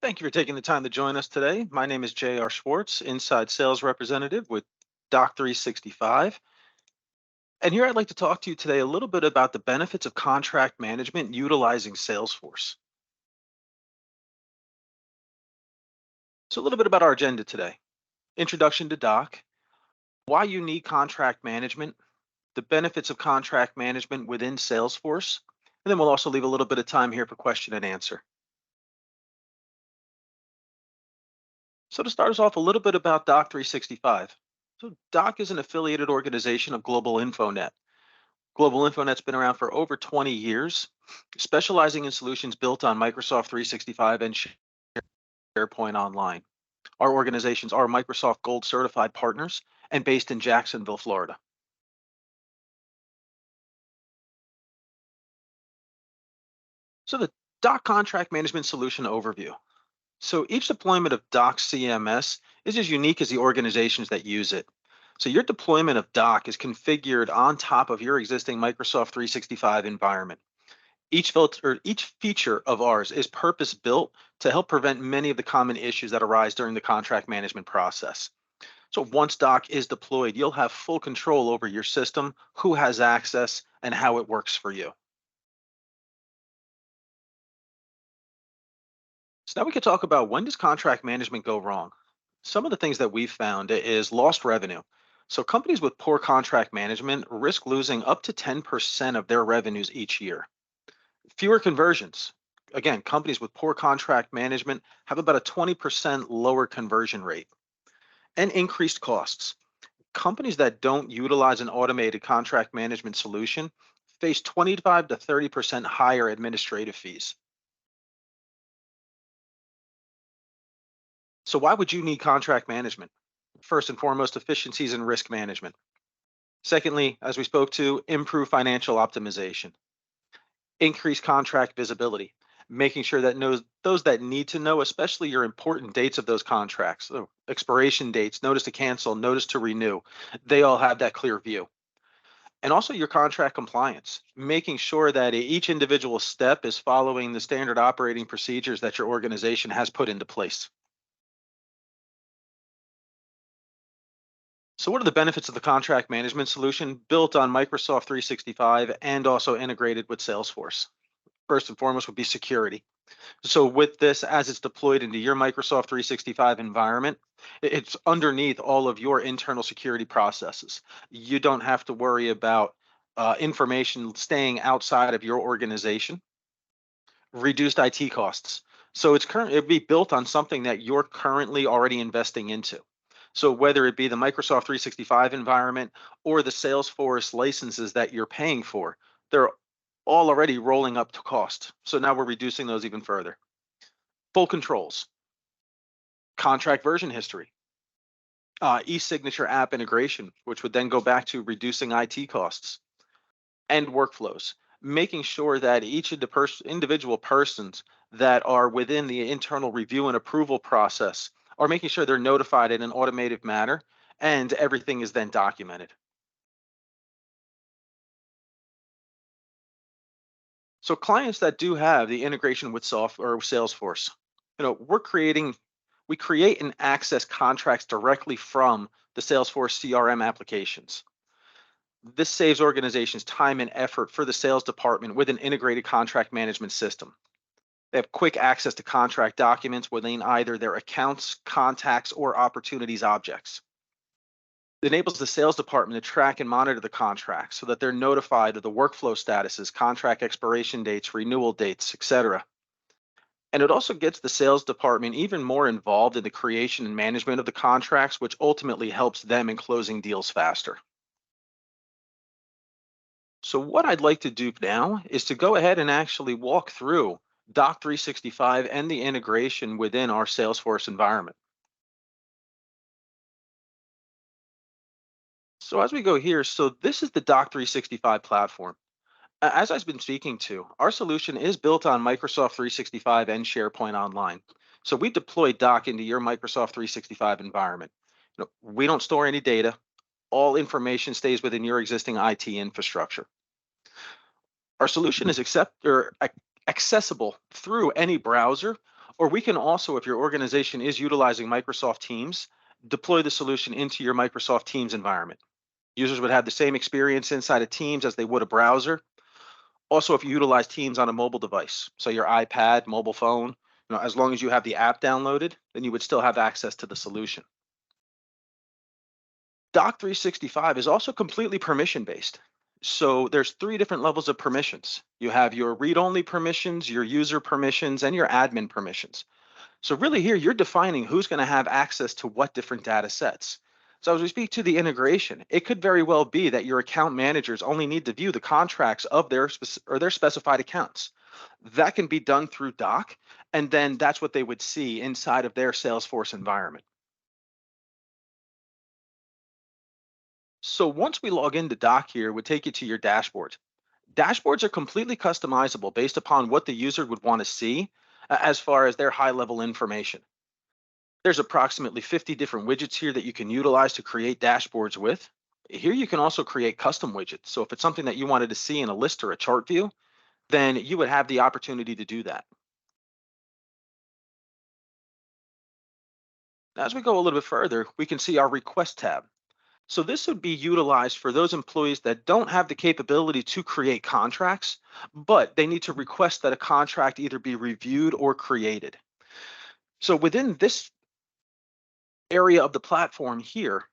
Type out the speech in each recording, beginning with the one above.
Thank you for taking the time to join us today. My name is J.R. Schwartz, Inside Sales Representative with Doc 365. And here I'd like to talk to you today a little bit about the benefits of contract management utilizing Salesforce. So, a little bit about our agenda today: introduction to Doc, why you need contract management, the benefits of contract management within Salesforce, and then we'll also leave a little bit of time here for question and answer. So, to start us off, a little bit about Doc 365. So, Doc is an affiliated organization of Global InfoNet. Global InfoNet's been around for over 20 years, specializing in solutions built on Microsoft 365 and SharePoint Online. Our organizations are Microsoft Gold certified partners and based in Jacksonville, Florida. So the Doc contract management solution overview. So each deployment of Doc CMS is as unique as the organizations that use it. So your deployment of Doc is configured on top of your existing Microsoft 365 environment. Each feature of ours is purpose built to help prevent many of the common issues that arise during the contract management process. So once Doc is deployed, you'll have full control over your system, who has access, and how it works for you. So now we could talk about, when does contract management go wrong? Some of the things that we've found is lost revenue. So companies with poor contract management risk losing up to 10% of their revenues each year. Fewer conversions. Again, companies with poor contract management have about a 20% lower conversion rate. And increased costs. Companies that don't utilize an automated contract management solution face 25 to 30% higher administrative fees. So why would you need contract management? First and foremost, efficiencies and risk management. Secondly, as we spoke to, improve financial optimization. Increase contract visibility, making sure that those that need to know, especially your important dates of those contracts, so expiration dates, notice to cancel, notice to renew, they all have that clear view. And also your contract compliance, making sure that each individual step is following the standard operating procedures that your organization has put into place. So what are the benefits of the contract management solution built on Microsoft 365 and also integrated with Salesforce? First and foremost would be security. So with this, as it's deployed into your Microsoft 365 environment, it's underneath all of your internal security processes. You don't have to worry about information staying outside of your organization. Reduced IT costs. So it'd be built on something that you're currently already investing into. So whether it be the Microsoft 365 environment or the Salesforce licenses that you're paying for, they're all already rolling up to cost. So now we're reducing those even further. Full controls, contract version history, e-signature app integration, which would then go back to reducing IT costs, and workflows, making sure that each of the individual persons that are within the internal review and approval process are making sure they're notified in an automated manner, and everything is then documented. So clients that do have the integration with software or Salesforce, we create and access contracts directly from the Salesforce CRM applications. This saves organizations time and effort for the sales department with an integrated contract management system. They have quick access to contract documents within either their accounts, contacts, or opportunities objects. It enables the sales department to track and monitor the contracts so that they're notified of the workflow statuses, contract expiration dates, renewal dates, etc. And it also gets the sales department even more involved in the creation and management of the contracts, which ultimately helps them in closing deals faster. So what I'd like to do now is to go ahead and actually walk through Doc 365 and the integration within our Salesforce environment. So as we go here, so this is the Doc 365 platform. As I've been speaking to, our solution is built on Microsoft 365 and SharePoint Online. So we deploy Doc into your Microsoft 365 environment. We don't store any data. All information stays within your existing IT infrastructure. Our solution is accessible through any browser Or we can also, if your organization is utilizing Microsoft Teams, deploy the solution into your Microsoft Teams environment. Users would have the same experience inside of Teams as they would a browser. Also, if you utilize Teams on a mobile device, so your iPad, mobile phone, as long as you have the app downloaded, then you would still have access to the solution. Doc 365 is also completely permission based. So there's three different levels of permissions. You have your read-only permissions, your user permissions, and your admin permissions. So really here, you're defining who's going to have access to what different data sets. So as we speak to the integration, it could very well be that your account managers only need to view the contracts of their specified accounts. That can be done through Doc, and then that's what they would see inside of their Salesforce environment. So once we log into Doc here, it would take you to your dashboard. Dashboards are completely customizable based upon what the user would want to see as far as their high level information. There's approximately 50 different widgets here that you can utilize to create dashboards with. Here you can also create custom widgets. So if it's something that you wanted to see in a list or a chart view, then you would have the opportunity to do that. As we go a little bit further, we can see our request tab. So this would be utilized for those employees that don't have the capability to create contracts, but they need to request that a contract either be reviewed or created. So within this area of the platform here,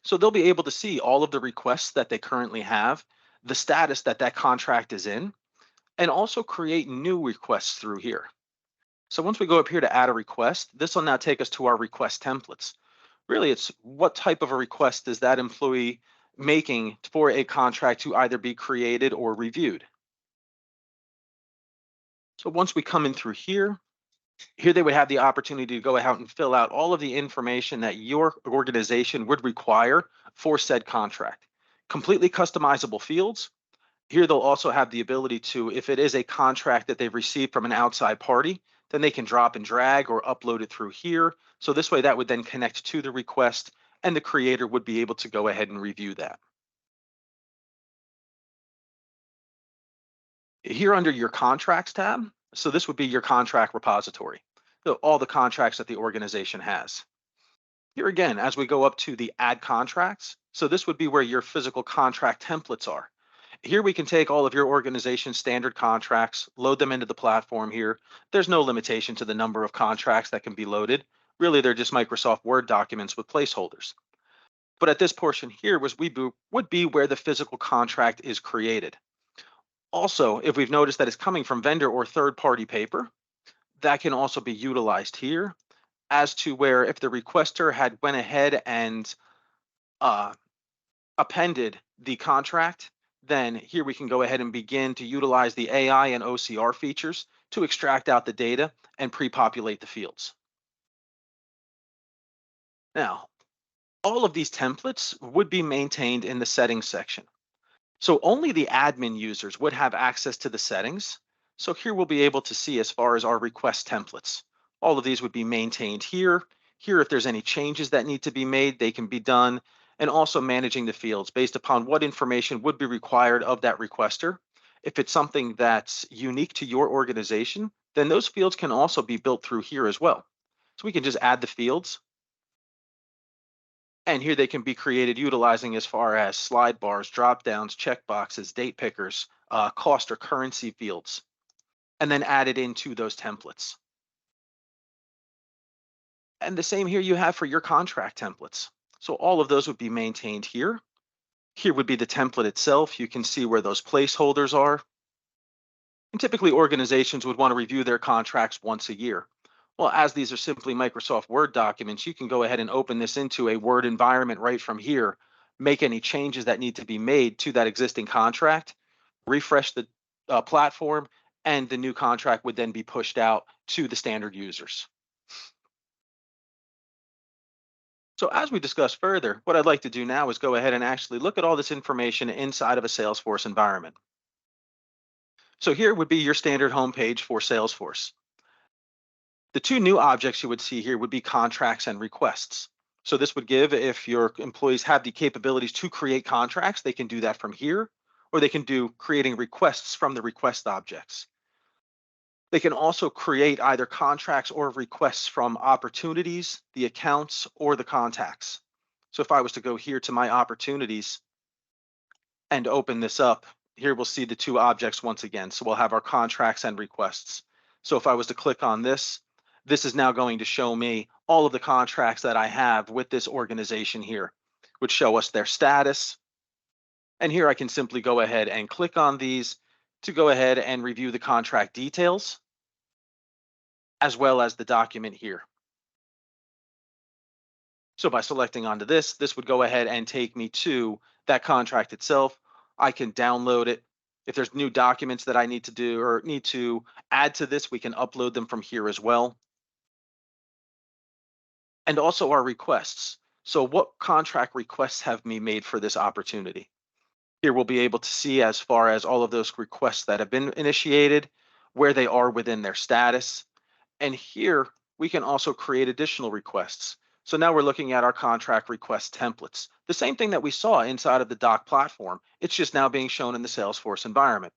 so they'll be able to see all of the requests that they currently have, the status that that contract is in, and also create new requests through here. So once we go up here to add a request, this will now take us to our request templates. Really, it's what type of a request is that employee making for a contract to either be created or reviewed. So once we come in through here, they would have the opportunity to go out and fill out all of the information that your organization would require for said contract. Completely customizable fields. Here they'll also have the ability to, if it is a contract that they've received from an outside party, then they can drop and drag or upload it through here. So this way that would then connect to the request and the creator would be able to go ahead and review that. Here under your contracts tab, so this would be your contract repository. So all the contracts that the organization has. Here again, as we go up to the add contracts, so this would be where your physical contract templates are. Here we can take all of your organization's standard contracts, load them into the platform here. There's no limitation to the number of contracts that can be loaded. Really, they're just Microsoft Word documents with placeholders. But at this portion here would be where the physical contract is created. Also, if we've noticed that it's coming from vendor or third-party paper, that can also be utilized here as to where if the requester had went ahead and uh, appended the contract, then here we can go ahead and begin to utilize the AI and OCR features to extract out the data and pre-populate the fields. Now, all of these templates would be maintained in the settings section. So only the admin users would have access to the settings. So here we'll be able to see as far as our request templates. All of these would be maintained here. Here, if there's any changes that need to be made, they can be done. And also managing the fields based upon what information would be required of that requester. If it's something that's unique to your organization, then those fields can also be built through here as well. So we can just add the fields. And here they can be created utilizing as far as slide bars, drop downs, check boxes, date pickers, cost or currency fields, and then added into those templates. And the same here you have for your contract templates. So all of those would be maintained here. Here would be the template itself. You can see where those placeholders are. And typically organizations would want to review their contracts once a year. Well, as these are simply Microsoft Word documents, you can go ahead and open this into a Word environment right from here, make any changes that need to be made to that existing contract, refresh the platform, and the new contract would then be pushed out to the standard users. So as we discuss further, what I'd like to do now is go ahead and actually look at all this information inside of a Salesforce environment. So here would be your standard homepage for Salesforce. The two new objects you would see here would be contracts and requests. So this would give, if your employees have the capabilities to create contracts, they can do that from here, or they can do creating requests from the request objects. They can also create either contracts or requests from opportunities, the accounts, or the contacts. So if I was to go here to my opportunities and open this up, here we'll see the two objects once again. So we'll have our contracts and requests. So if I was to click on this, this is now going to show me all of the contracts that I have with this organization here, which show us their status. And here I can simply go ahead and click on these to go ahead and review the contract details, as well as the document here. So by selecting onto this would go ahead and take me to that contract itself. I can download it. If there's new documents that I need to do or need to add to this, we can upload them from here as well. And also our requests. So what contract requests have been made for this opportunity? Here we'll be able to see as far as all of those requests that have been initiated, where they are within their status. And here we can also create additional requests. So now we're looking at our contract request templates. The same thing that we saw inside of the Doc platform. It's just now being shown in the Salesforce environment.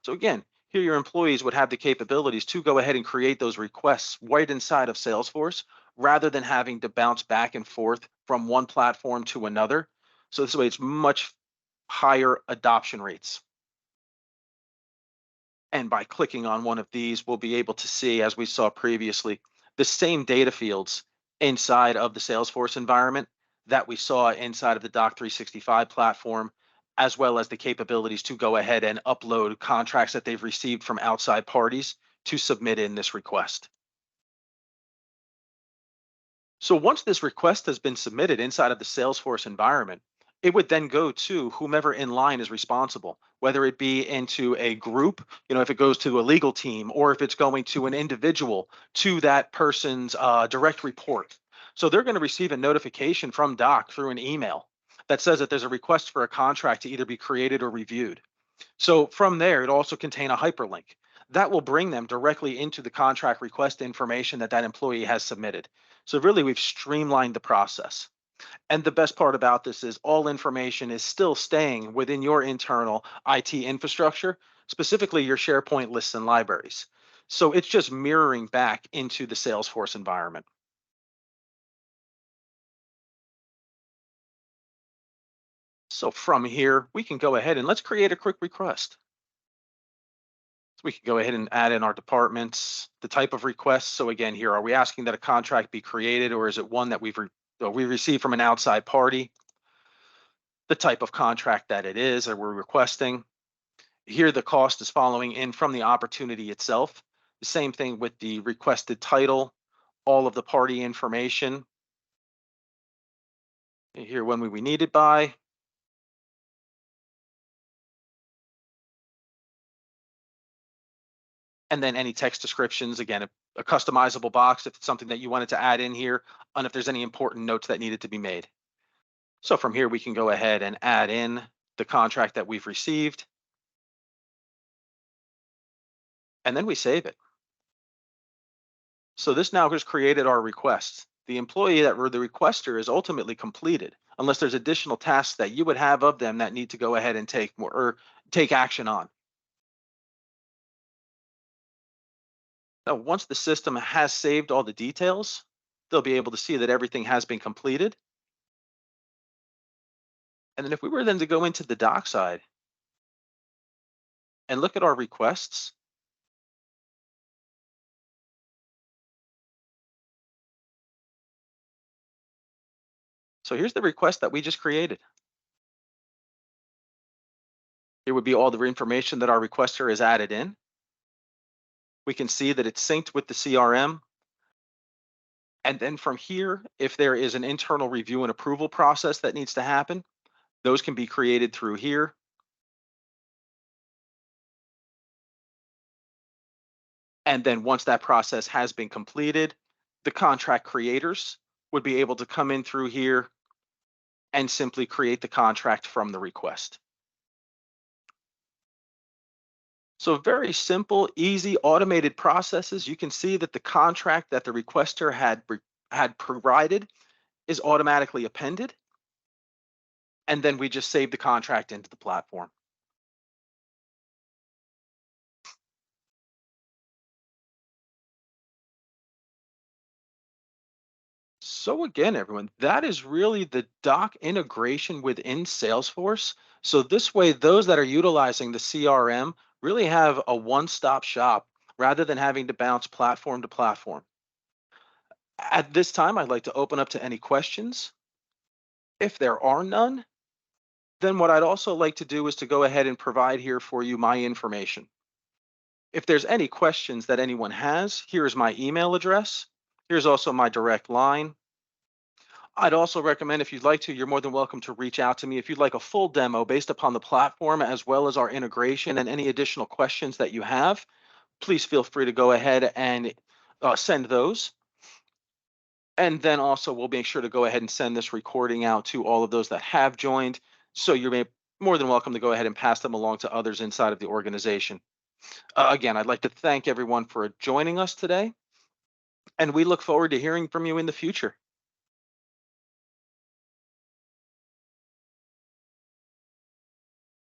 So again, here your employees would have the capabilities to go ahead and create those requests right inside of Salesforce rather than having to bounce back and forth from one platform to another. So this way it's much higher adoption rates. And by clicking on one of these, we'll be able to see, as we saw previously, the same data fields inside of the Salesforce environment that we saw inside of the Doc 365 platform, as well as the capabilities to go ahead and upload contracts that they've received from outside parties to submit in this request. So once this request has been submitted inside of the Salesforce environment, it would then go to whomever in line is responsible, whether it be into a group, if it goes to a legal team, or if it's going to an individual, to that person's direct report. So they're going to receive a notification from Doc through an email that says that there's a request for a contract to either be created or reviewed. So from there, it also contain a hyperlink that will bring them directly into the contract request information that that employee has submitted. So really, we've streamlined the process. And the best part about this is all information is still staying within your internal IT infrastructure, specifically your SharePoint lists and libraries. So it's just mirroring back into the Salesforce environment. So from here, we can go ahead and let's create a quick request. So we can go ahead and add in our departments, the type of request. So again, here, are we asking that a contract be created, or is it one that we received from an outside party? The type of contract that it is that we're requesting. Here, the cost is following in from the opportunity itself. The same thing with the requested title, all of the party information. Here, when we need it by. And then any text descriptions, again, a customizable box if it's something that you wanted to add in here, and if there's any important notes that needed to be made. So from here, we can go ahead and add in the contract that we've received, and then we save it. So this now has created our request. The employee that were the requester is ultimately completed, unless there's additional tasks that you would have of them that need to go ahead and take more or take action on. Now, once the system has saved all the details, they'll be able to see that everything has been completed. And then if we were then to go into the doc side and look at our requests, so here's the request that we just created. Here would be all the information that our requester has added in. We can see that it's synced with the CRM. And then from here, if there is an internal review and approval process that needs to happen, those can be created through here. And then once that process has been completed, the contract creators would be able to come in through here and simply create the contract from the request. So very simple, easy, automated processes. You can see that the contract that the requester had provided is automatically appended. And then we just save the contract into the platform. So again, everyone, that is really the doc integration within Salesforce. So this way, those that are utilizing the CRM really have a one-stop shop rather than having to bounce platform to platform. At this time, I'd like to open up to any questions. If there are none, then what I'd also like to do is to go ahead and provide here for you my information. If there's any questions that anyone has, here's my email address. Here's also my direct line. I'd also recommend, if you'd like to, you're more than welcome to reach out to me if you'd like a full demo based upon the platform as well as our integration and any additional questions that you have. Please feel free to go ahead and send those. And then also we'll make sure to go ahead and send this recording out to all of those that have joined. So more than welcome to go ahead and pass them along to others inside of the organization. Again, I'd like to thank everyone for joining us today, and we look forward to hearing from you in the future.